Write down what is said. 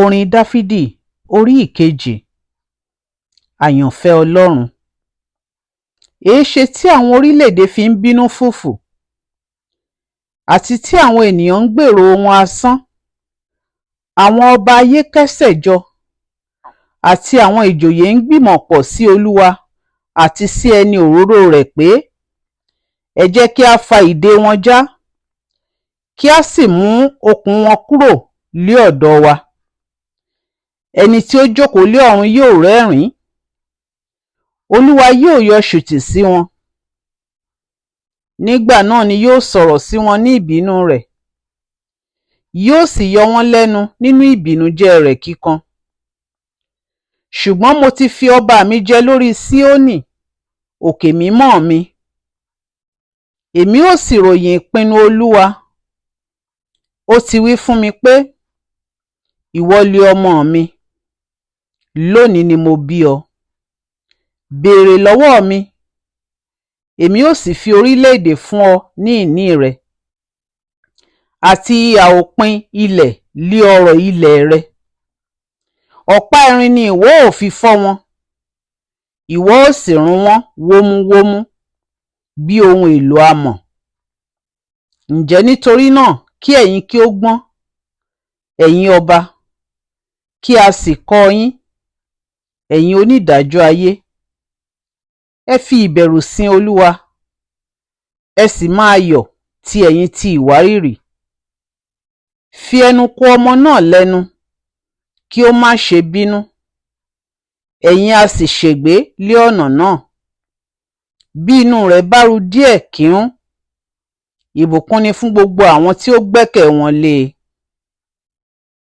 Orin Dáfídì orí ìkejì. Àyànfẹ́ Ọlọ́run. Èéṣe tí àwọn orílẹ̀-èdè fi ń bínú fùfù, àti tí àwọn ènìyàn ń gbèrò ohun asán? Àwọn ọba ayé kẹ́sẹ̀ jọ, àti àwọn ìjòyè ń gbìmọ̀ pọ̀ sí Olúwa àti sí ẹni òróró rẹ̀ pé, ẹ jẹ́ kí a fa ìdè wọn já, kí a sì mú okùn wọn kúrò lé ọ̀dọ̀ wa. Ẹni tí ó jókòó lé ọ̀run yóò rẹ́rìn-ín, Olúwa yóò yọ ṣùtì sí wọn. Nígbà náà ni yóò sọ̀rọ̀ sí wọn ní ìbínú rẹ̀, yóò sì yọ wọ́n lẹ́nu nínú ìbìnújẹ́ rẹ̀ kíkan. Ṣùgbọ́n mo ti fi ọba mi jẹ lórí Síónì, òkè mímọ́ mi. Èmi ó sì ròyìn ìpinnu Olúwa. Ó ti wí fún mi pé, ìwọ lé ọmọ mi, lónìí ni mo bí ọ. Béèrè lọ́wọ́ mi, èmi ó sì fi orílẹ̀-èdè fún ọ ní ìní rẹ, àti ìhà òpin ilẹ̀ lé ọrọ̀ ilẹ̀ rẹ. Ọ̀pá irin ni ìwọ ó fi fọ́ wọn, ìwọ ó sì rún wọn wómúwómú bí ohun èlò amọ̀. Ǹjẹ́ nítorí náà kí ẹ̀yin kí ó gbọ́n, ẹ̀yin ọba, kí a sì kọ́ yín, ẹ̀yin onídàájọ́ ayé. Ẹ fi ìbẹ̀rù sin Olúwa, ẹ sì máa yọ̀ ti ẹ̀yin ti ìwárìrì. Fi ẹnu kò ọmọ náà lẹ́nu, kí ó má ṣe bínú, ẹ̀yin a sì ṣègbé lé ọ̀nà náà. Bí inú rẹ̀ bá ru díẹ̀ kíhún, ìbùkún ni fún gbogbo àwọn tí ó gbẹ́kẹ̀ wọn lé e.